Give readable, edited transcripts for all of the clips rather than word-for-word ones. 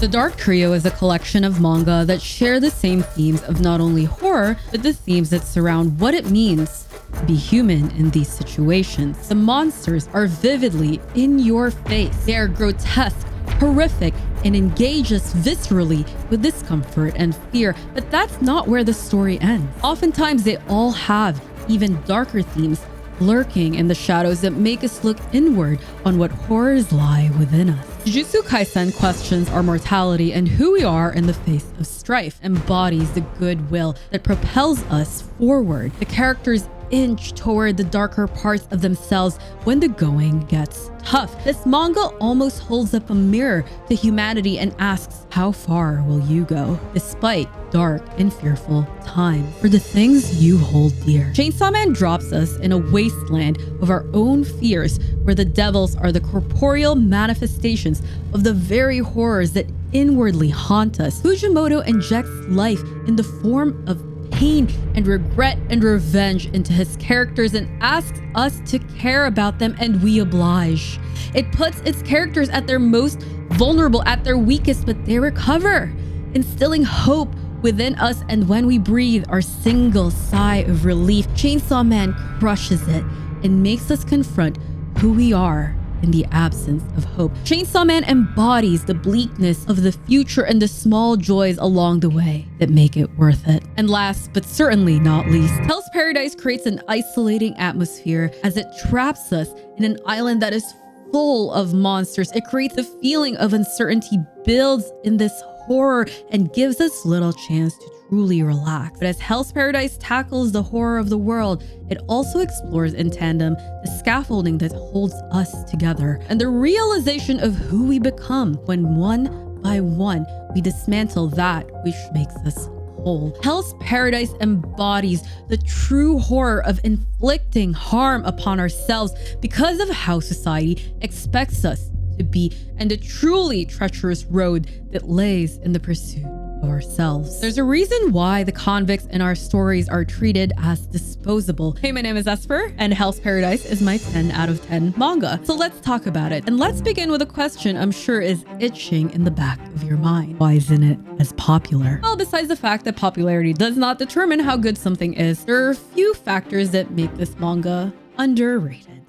The Dark Trio is a collection of manga that share the same themes of not only horror, but the themes that surround what it means to be human in these situations. The monsters are vividly in your face. They are grotesque, horrific, and engage us viscerally with discomfort and fear, but that's not where the story ends. Oftentimes, they all have even darker themes lurking in the shadows that make us look inward on what horrors lie within us. Jujutsu Kaisen questions our mortality and who we are in the face of strife, embodies the goodwill that propels us forward. The characters inch toward the darker parts of themselves when the going gets tough. This manga almost holds up a mirror to humanity and asks, how far will you go, despite dark and fearful times, for the things you hold dear? Chainsaw Man drops us in a wasteland of our own fears, where the devils are the corporeal manifestations of the very horrors that inwardly haunt us. Fujimoto injects life in the form of pain and regret and revenge into his characters and asks us to care about them, and we oblige. It puts its characters at their most vulnerable, at their weakest, but they recover, instilling hope within us, and when we breathe our single sigh of relief, Chainsaw Man crushes it and makes us confront who we are in the absence of hope. Chainsaw Man embodies the bleakness of the future and the small joys along the way that make it worth it. And last, but certainly not least, Hell's Paradise creates an isolating atmosphere as it traps us in an island that is full of monsters. It creates a feeling of uncertainty, builds in this horror, and gives us little chance to truly relax. But as Hell's Paradise tackles the horror of the world, it also explores in tandem the scaffolding that holds us together and the realization of who we become when one by one we dismantle that which makes us whole. Hell's Paradise embodies the true horror of inflicting harm upon ourselves because of how society expects us to be, and the truly treacherous road that lays in the pursuit of ourselves. There's a reason why the convicts in our stories are treated as disposable. Hey, my name is Esper, and Hell's Paradise is my 10 out of 10 manga. So let's talk about it. And let's begin with a question I'm sure is itching in the back of your mind. Why isn't it as popular? Well, besides the fact that popularity does not determine how good something is, there are a few factors that make this manga underrated.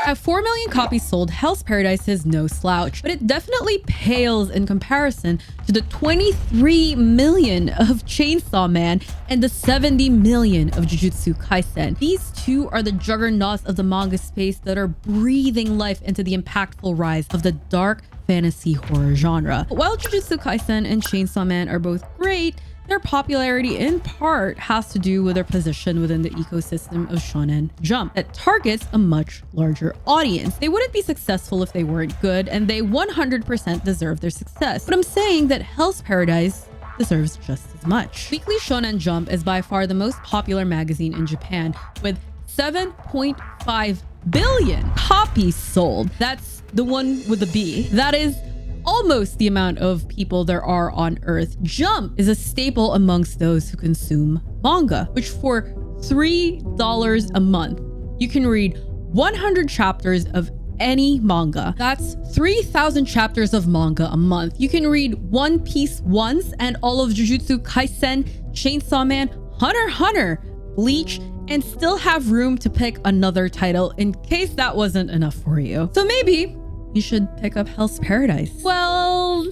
At 4 million copies sold, Hell's Paradise is no slouch, but it definitely pales in comparison to the 23 million of Chainsaw Man and the 70 million of Jujutsu Kaisen. These two are the juggernauts of the manga space that are breathing life into the impactful rise of the dark fantasy horror genre. But while Jujutsu Kaisen and Chainsaw Man are both great, their popularity in part has to do with their position within the ecosystem of Shonen Jump that targets a much larger audience. They wouldn't be successful if they weren't good, and they 100% deserve their success. But I'm saying that Hell's Paradise deserves just as much. Weekly Shonen Jump is by far the most popular magazine in Japan, with 7.5 billion copies sold. That's the one with the B. That is almost the amount of people there are on Earth. Jump is a staple amongst those who consume manga, which for $3 a month, you can read 100 chapters of any manga. That's 3,000 chapters of manga a month. You can read One Piece once and all of Jujutsu Kaisen, Chainsaw Man, Hunter x Hunter, Bleach, and still have room to pick another title in case that wasn't enough for you. So maybe you should pick up Hell's Paradise. Well,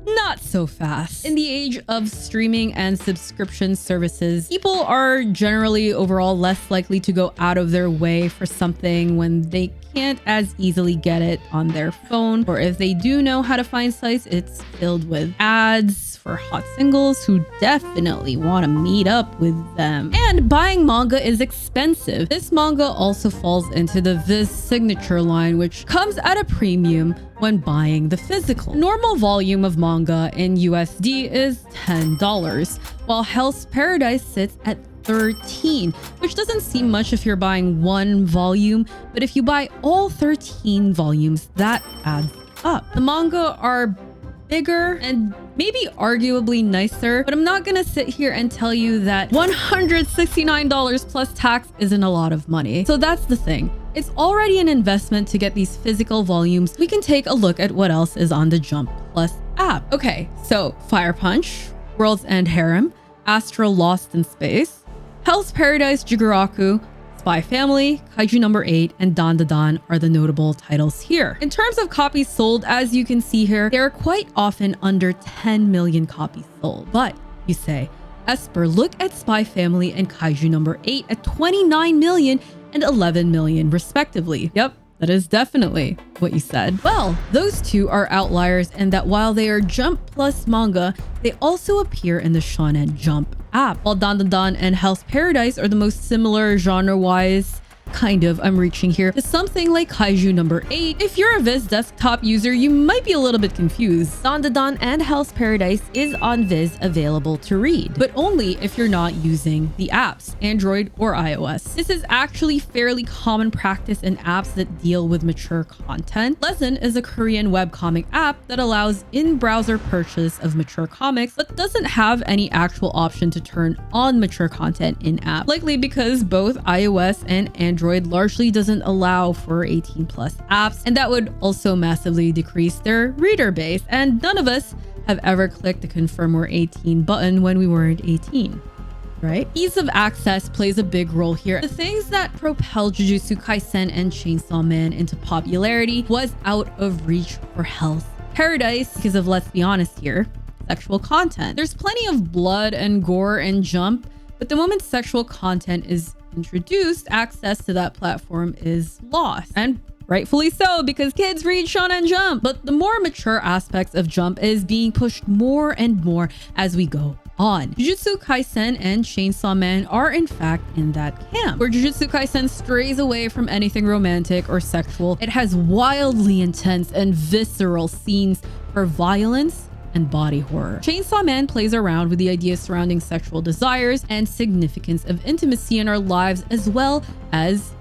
not so fast. In the age of streaming and subscription services, people are generally overall less likely to go out of their way for something when they can't as easily get it on their phone, or if they do know how to find sites, it's filled with ads for hot singles who definitely want to meet up with them. And buying manga is expensive. This manga also falls into the Viz signature line, which comes at a premium when buying the physical. Normal volume of manga in USD is $10, while Hell's Paradise sits at 13, which doesn't seem much if you're buying one volume, but if you buy all 13 volumes, that adds up. The manga are bigger and maybe arguably nicer, but I'm not gonna sit here and tell you that $169 plus tax isn't a lot of money. So that's the thing. It's already an investment to get these physical volumes. We can take a look at what else is on the Jump Plus app. Okay, so Fire Punch, World's End Harem, Astral Lost in Space, Hell's Paradise Jigaraku, Spy Family, Kaiju Number 8, and Dan Da Dan are the notable titles here. In terms of copies sold, as you can see here, they are quite often under 10 million copies sold. But you say, Esper, look at Spy Family and Kaiju Number 8 at 29 million and 11 million respectively. Yep, that is definitely what you said. Well, those two are outliers in that while they are Jump Plus manga, they also appear in the Shonen Jump app. While Dan Da Dan and Hell's Paradise are the most similar genre-wise, I'm reaching here, to something like Kaiju Number 8. If you're a Viz desktop user, you might be a little bit confused. Dan Da Dan and Hell's Paradise is on Viz available to read, but only if you're not using the apps, Android or iOS. This is actually fairly common practice in apps that deal with mature content. Lesson is a Korean webcomic app that allows in-browser purchase of mature comics, but doesn't have any actual option to turn on mature content in-app, likely because both iOS and Android largely doesn't allow for 18 plus apps, and that would also massively decrease their reader base. And none of us have ever clicked the confirm we're 18 button when we weren't 18, right? Ease of access plays a big role here. The things that propelled Jujutsu Kaisen and Chainsaw Man into popularity was out of reach for Hell's Paradise because of, let's be honest here, sexual content. There's plenty of blood and gore and Jump, but the moment sexual content is introduced, access to that platform is lost. And rightfully so, because kids read Shonen Jump. But the more mature aspects of Jump is being pushed more and more as we go on. Jujutsu Kaisen and Chainsaw Man are in fact in that camp, where Jujutsu Kaisen strays away from anything romantic or sexual. It has wildly intense and visceral scenes for violence and body horror. Chainsaw Man plays around with the ideas surrounding sexual desires and significance of intimacy in our lives, as well as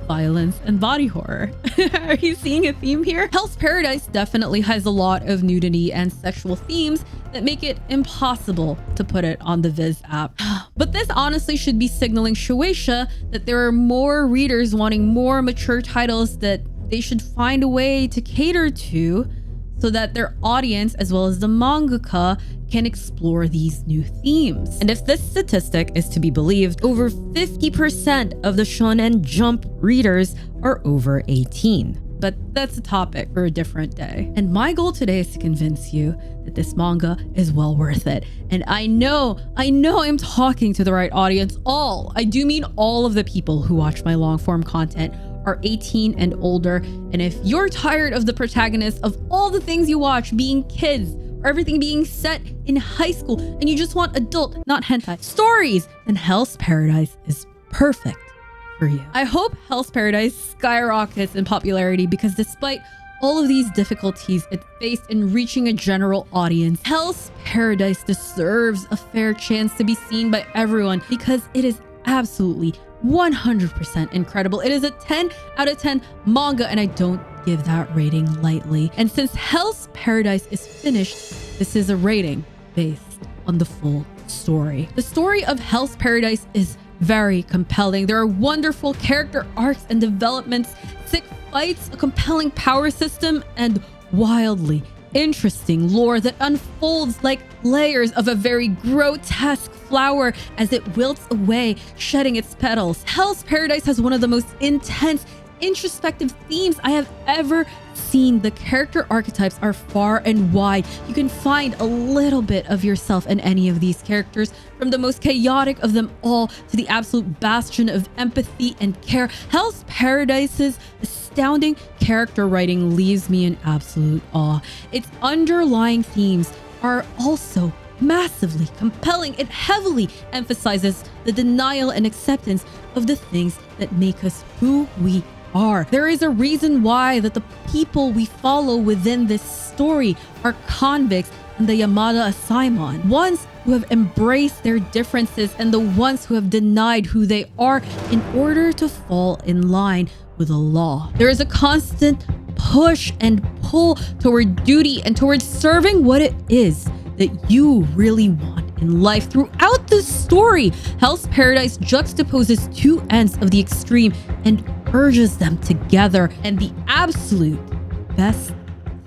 violence and body horror. Are you seeing a theme here? Hell's Paradise definitely has a lot of nudity and sexual themes that make it impossible to put it on the Viz app. But this honestly should be signaling Shueisha that there are more readers wanting more mature titles that they should find a way to cater to, so that their audience, as well as the mangaka, can explore these new themes. And if this statistic is to be believed, over 50% of the Shonen Jump readers are over 18. But that's a topic for a different day. And my goal today is to convince you that this manga is well worth it. And I know I'm talking to the right audience. I do mean all of the people who watch my long form content are 18 and older. And if you're tired of the protagonists of all the things you watch being kids, or everything being set in high school, and you just want adult, not hentai, stories, then Hell's Paradise is perfect for you. I hope Hell's Paradise skyrockets in popularity, because despite all of these difficulties it faced in reaching a general audience, Hell's Paradise deserves a fair chance to be seen by everyone, because it is absolutely 100% incredible. It is a 10 out of 10 manga, and I don't give that rating lightly. And since Hell's Paradise is finished, this is a rating based on the full story. The story of Hell's Paradise is very compelling. There are wonderful character arcs and developments, sick fights, a compelling power system, and wildly interesting lore that unfolds like layers of a very grotesque flower as it wilts away, shedding its petals. Hell's Paradise has one of the most intense, introspective themes I have ever seen. The character archetypes are far and wide. You can find a little bit of yourself in any of these characters, from the most chaotic of them all to the absolute bastion of empathy and care. Hell's Paradise's astounding character writing leaves me in absolute awe. Its underlying themes are also massively compelling. It heavily emphasizes the denial and acceptance of the things that make us who we are. There is a reason why that the people we follow within this story are convicts in the Yamada Asaimon, ones who have embraced their differences and the ones who have denied who they are in order to fall in line with the law. There is a constant push and pull toward duty and towards serving what it is that you really want in life. Throughout the story, Hell's Paradise juxtaposes two ends of the extreme and urges them together. And the absolute best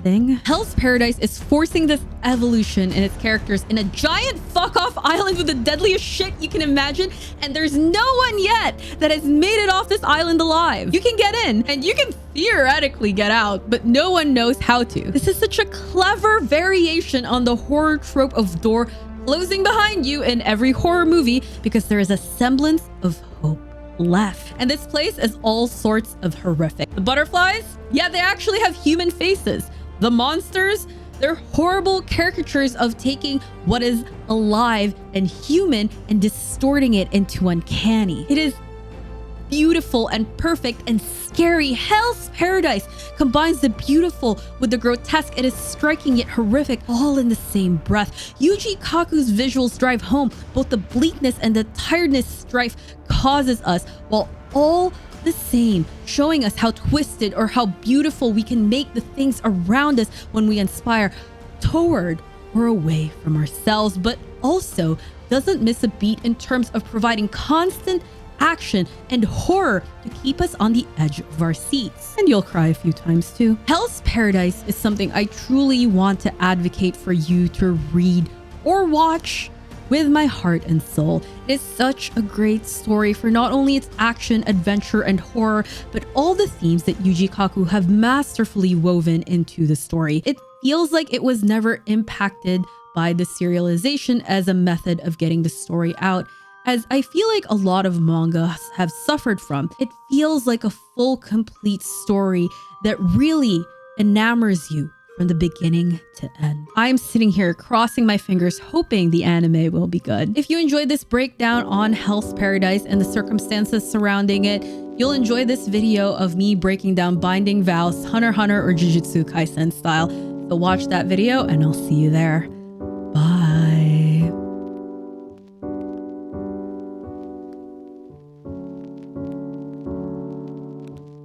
thing, Hell's Paradise is forcing this evolution in its characters in a giant fuck-off island with the deadliest shit you can imagine, and there's no one yet that has made it off this island alive. You can get in, and you can theoretically get out, but no one knows how to. This is such a clever variation on the horror trope of door closing behind you in every horror movie, because there is a semblance of hope left. And this place is all sorts of horrific. The butterflies, yeah, they actually have human faces. The monsters, they're horrible caricatures of taking what is alive and human and distorting it into uncanny. It is beautiful and perfect and scary. Hell's Paradise combines the beautiful with the grotesque. It is striking yet horrific, all in the same breath. Yuji Kaku's visuals drive home both the bleakness and the tiredness strife causes us, while all the same showing us how twisted or how beautiful we can make the things around us when we inspire toward or away from ourselves, but also doesn't miss a beat in terms of providing constant action and horror to keep us on the edge of our seats. And you'll cry a few times too. Hell's Paradise is something I truly want to advocate for you to read or watch with my heart and soul. It is such a great story for not only its action, adventure, and horror, but all the themes that Yuji Kaku have masterfully woven into the story. It feels like it was never impacted by the serialization as a method of getting the story out, as I feel like a lot of mangas have suffered from. It feels like a full, complete story that really enamors you from the beginning to end. I'm sitting here crossing my fingers, hoping the anime will be good. If you enjoyed this breakdown on Hell's Paradise and the circumstances surrounding it, you'll enjoy this video of me breaking down Binding Vows, Hunter x Hunter, or Jujutsu Kaisen style. So watch that video and I'll see you there.